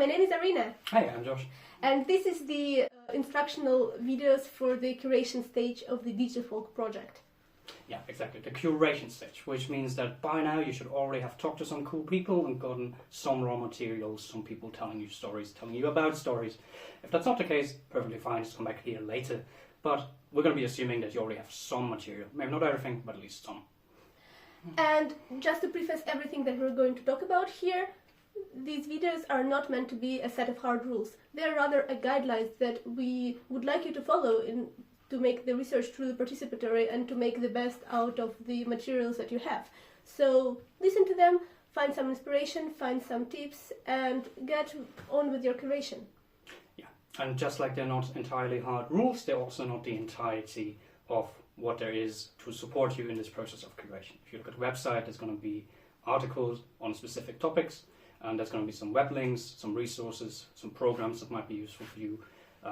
name is Arina. Hi, I'm Josh. And this is the instructional videos for the curation stage of the DigiFolk project. Yeah, exactly. The curation stage, which means that by now you should already have talked to some cool people and gotten some raw materials, some people telling you stories, telling you about stories. If that's not the case, perfectly fine, just come back here later. But we're going to be assuming that you already have some material. Maybe not everything, but at least some. And just to preface everything that we're going to talk about here, these videos are not meant to be a set of hard rules. They're rather a guidelines that we would like you to follow to make the research truly participatory and to make the best out of the materials that you have. So listen to them, find some inspiration, find some tips, and get on with your curation. Yeah, and just like they're not entirely hard rules, they're also not the entirety of what there is to support you in this process of curation. If you look at the website, there's going to be articles on specific topics, and there's going to be some web links, some resources, some programs that might be useful for you,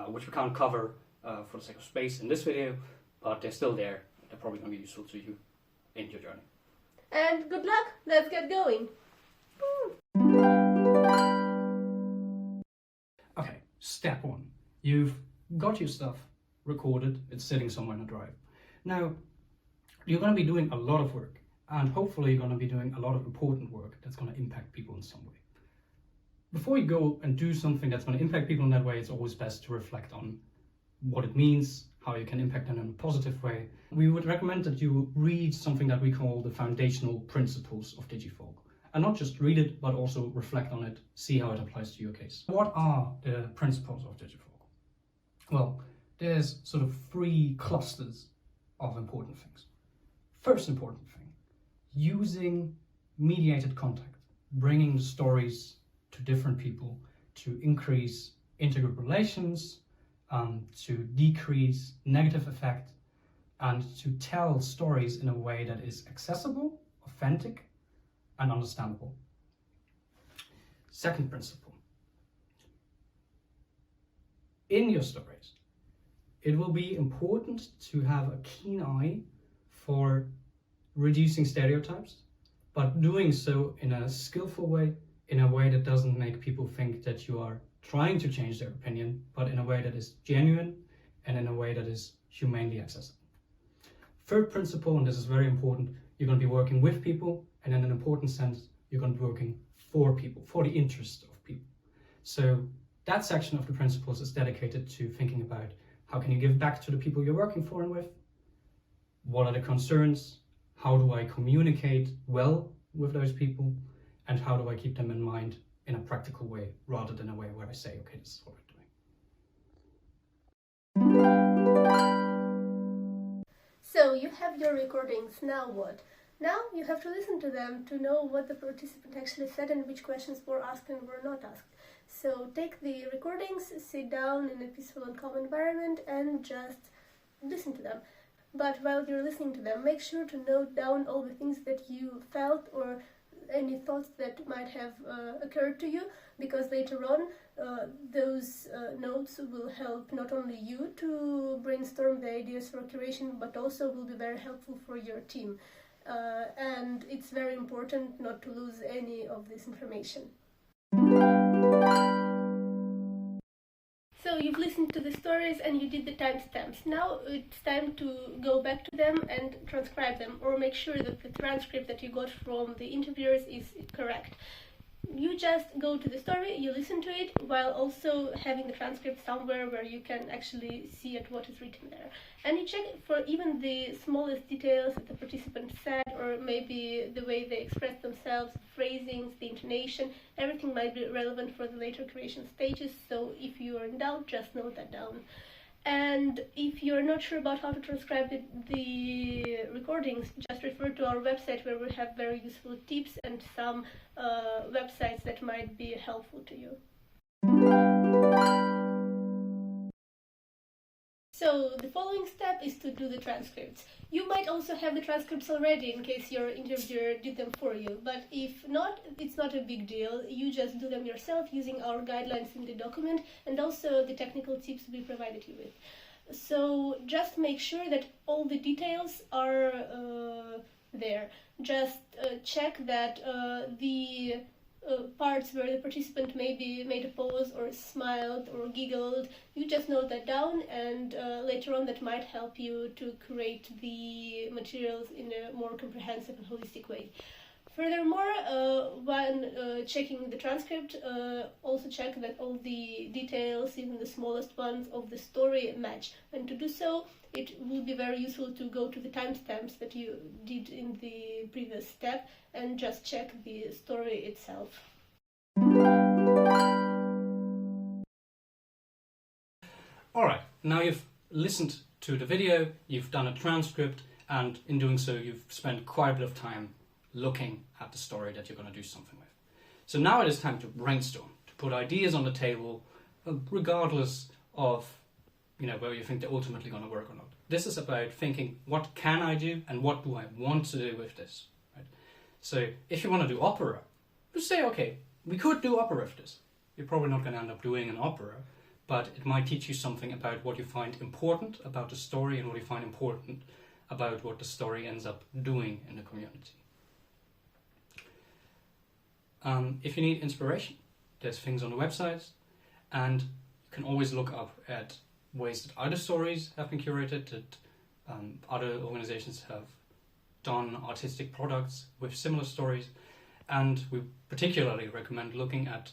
which we can't cover for the sake of space in this video, but they're still there. They're probably going to be useful to you in your journey. And good luck! Let's get going! Okay, step one. You've got your stuff recorded, it's sitting somewhere in a drive. Now, you're going to be doing a lot of work, and hopefully you're going to be doing a lot of important work that's going to impact people in some way. Before you go and do something that's going to impact people in that way, it's always best to reflect on what it means, how you can impact them in a positive way. We would recommend that you read something that we call the foundational principles of DigiFolk. And not just read it, but also reflect on it, see how it applies to your case. What are the principles of DigiFolk? Well, there's sort of 3 clusters of important things. First important thing, using mediated contact, bringing stories to different people to increase intergroup relations, to decrease negative effect, and to tell stories in a way that is accessible, authentic, and understandable. Second principle. In your stories, it will be important to have a keen eye for reducing stereotypes, but doing so in a skillful way, in a way that doesn't make people think that you are trying to change their opinion, but in a way that is genuine and in a way that is humanely accessible. Third principle, and this is very important, you're going to be working with people, and in an important sense, you're going to be working for people, for the interest of people. So that section of the principles is dedicated to thinking about how can you give back to the people you're working for and with, what are the concerns, how do I communicate well with those people, and how do I keep them in mind in a practical way, rather than a way where I say, okay, this is what we're doing. So you have your recordings, now what? Now you have to listen to them to know what the participant actually said and which questions were asked and were not asked. So take the recordings, sit down in a peaceful and calm environment and just listen to them. But while you're listening to them, make sure to note down all the things that you felt or any thoughts that might have occurred to you, because later on those notes will help not only you to brainstorm the ideas for curation, but also will be very helpful for your team. And it's very important not to lose any of this information. So you've listened to the stories and you did the timestamps. Now it's time to go back to them and transcribe them, or make sure that the transcript that you got from the interviewers is correct. You just go to the story, you listen to it, while also having the transcript somewhere where you can actually see at what is written there. And you check for even the smallest details that the participant said, or maybe the way they express themselves, phrasings, the intonation. Everything might be relevant for the later curation stages, so if you are in doubt, just note that down. And if you're not sure about how to transcribe the recordings, just refer to our website where we have very useful tips and some websites that might be helpful to you. So the following step is to do the transcripts. You might also have the transcripts already in case your interviewer did them for you, but if not, it's not a big deal. You just do them yourself using our guidelines in the document and also the technical tips we provided you with. So just make sure that all the details are there. Just check that the parts where the participant maybe made a pause or smiled or giggled. You just note that down, and later on that might help you to create the materials in a more comprehensive and holistic way. Furthermore, when checking the transcript, also check that all the details, even the smallest ones of the story, match. And to do so, it would be very useful to go to the timestamps that you did in the previous step and just check the story itself. Alright, now you've listened to the video, you've done a transcript, and in doing so you've spent quite a bit of time looking at the story that you're going to do something with. So now it is time to brainstorm, to put ideas on the table, regardless of whether you think they're ultimately going to work or not. This is about thinking, what can I do and what do I want to do with this? Right? So if you want to do opera, just say, okay, we could do opera with this. You're probably not going to end up doing an opera, but it might teach you something about what you find important about the story and what you find important about what the story ends up doing in the community. If you need inspiration, there's things on the website, and you can always look up at ways that other stories have been curated, that other organizations have done artistic products with similar stories, and we particularly recommend looking at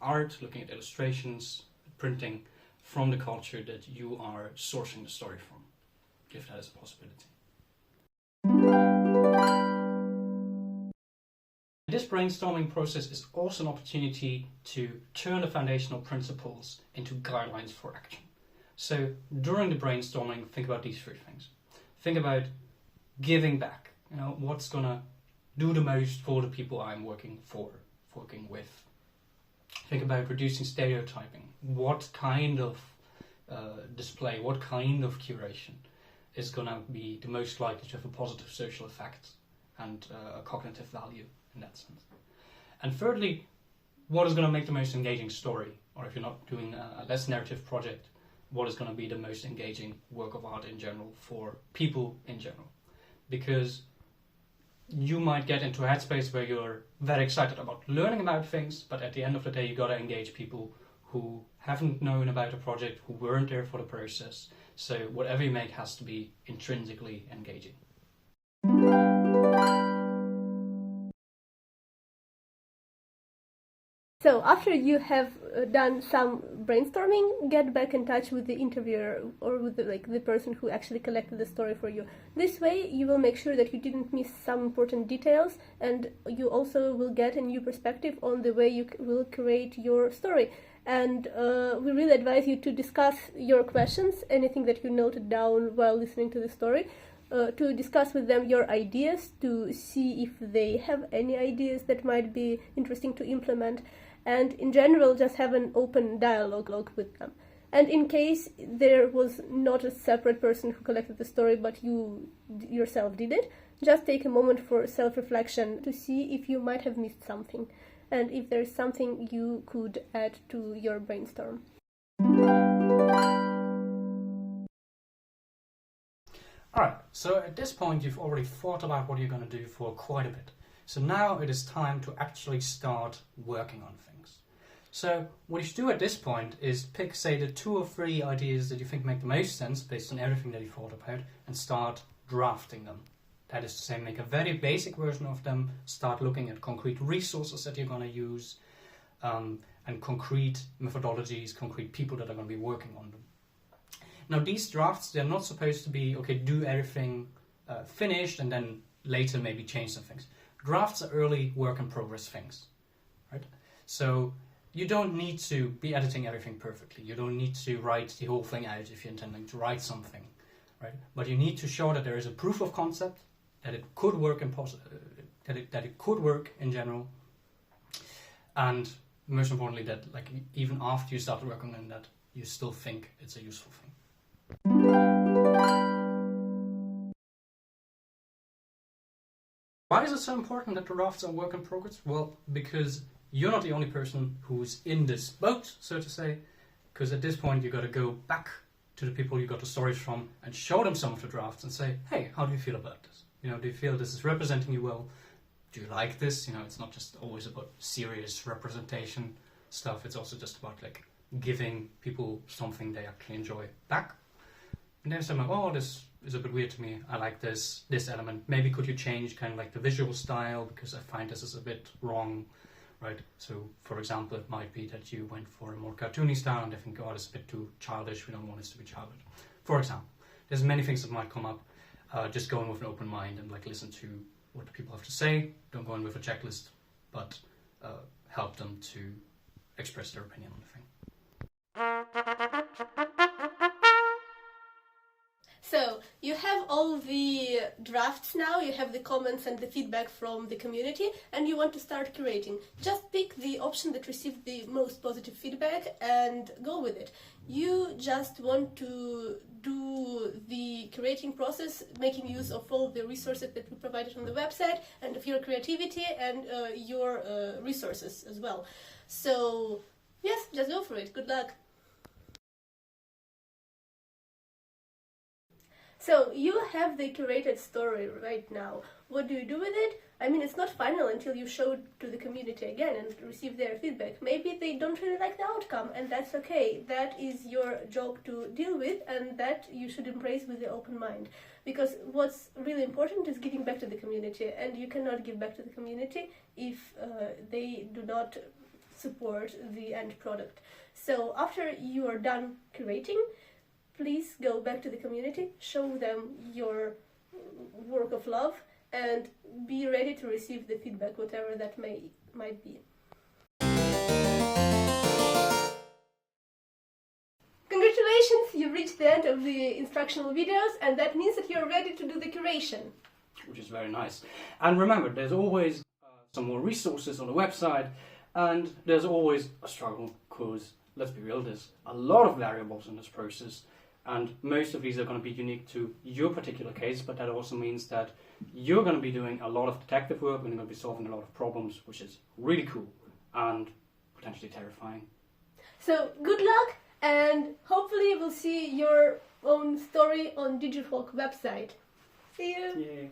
art, looking at illustrations, printing from the culture that you are sourcing the story from, if that is a possibility. This brainstorming process is also an opportunity to turn the foundational principles into guidelines for action. So during the brainstorming, think about these three things. Think about giving back. What's going to do the most for the people I'm working with. Think about reducing stereotyping. What kind of display, what kind of curation is going to be the most likely to have a positive social effect and a cognitive value in that sense. And thirdly, what is going to make the most engaging story? Or if you're not doing a less narrative project, what is going to be the most engaging work of art in general for people in general? Because you might get into a headspace where you're very excited about learning about things, but at the end of the day, you got to engage people who haven't known about a project, who weren't there for the process. So whatever you make has to be intrinsically engaging. So after you have done some brainstorming, get back in touch with the interviewer or with the person who actually collected the story for you. This way you will make sure that you didn't miss some important details, and you also will get a new perspective on the way you will create your story. And we really advise you to discuss your questions, anything that you noted down while listening to the story, to discuss with them your ideas, to see if they have any ideas that might be interesting to implement. And in general, just have an open dialogue with them. And in case there was not a separate person who collected the story, but you yourself did it, just take a moment for self-reflection to see if you might have missed something, and if there's something you could add to your brainstorm. Alright, so at this point you've already thought about what you're going to do for quite a bit. So now it is time to actually start working on things. So what you should do at this point is pick, say, the 2 or 3 ideas that you think make the most sense based on everything that you thought about, and start drafting them. That is to say, make a very basic version of them, start looking at concrete resources that you're going to use, and concrete methodologies, concrete people that are going to be working on them. Now these drafts, they're not supposed to be, okay, do everything finished and then later maybe change some things. Drafts are early work in progress things, right? So you don't need to be editing everything perfectly. You don't need to write the whole thing out if you're intending to write something, right? But you need to show that there is a proof of concept, that it could work that it could work in general, and most importantly that even after you start working on that, you still think it's a useful thing. Why is it so important that the drafts are work in progress? Well, because you're not the only person who's in this boat, so to say, because at this point you got to go back to the people you got the stories from and show them some of the drafts and say, hey, how do you feel about this? Do you feel this is representing you well? do you like this? You know, it's not just always about serious representation stuff. It's also just about like giving people something they actually enjoy back. And then I'm like, oh, this is a bit weird to me. I like this element. Maybe could you change kind of like the visual style, because I find this is a bit wrong, right? So, for example, it might be that you went for a more cartoony style and they think, oh, it's a bit too childish. We don't want this to be childish. For example, there's many things that might come up. Just go in with an open mind and like listen to what the people have to say. Don't go in with a checklist, but help them to express their opinion on the thing. So, you have all the drafts now, you have the comments and the feedback from the community, and you want to start curating. Just pick the option that received the most positive feedback and go with it. You just want to do the curating process, making use of all the resources that we provided on the website, and of your creativity and your resources as well. So, yes, just go for it. Good luck. So, you have the curated story right now. What do you do with it? I mean, it's not final until you show it to the community again and receive their feedback. Maybe they don't really like the outcome, and that's okay. That is your job to deal with, and that you should embrace with the open mind. Because what's really important is giving back to the community, and you cannot give back to the community if they do not support the end product. So, after you are done curating, please go back to the community, show them your work of love, and be ready to receive the feedback, whatever that might be. Congratulations, you've reached the end of the instructional videos, and that means that you're ready to do the curation. Which is very nice. And remember, there's always some more resources on the website, and there's always a struggle, because, let's be real, there's a lot of variables in this process. And most of these are going to be unique to your particular case, but that also means that you're going to be doing a lot of detective work and you're going to be solving a lot of problems, which is really cool and potentially terrifying. So, good luck, and hopefully we'll see your own story on DigiFolk website. See you! Yay!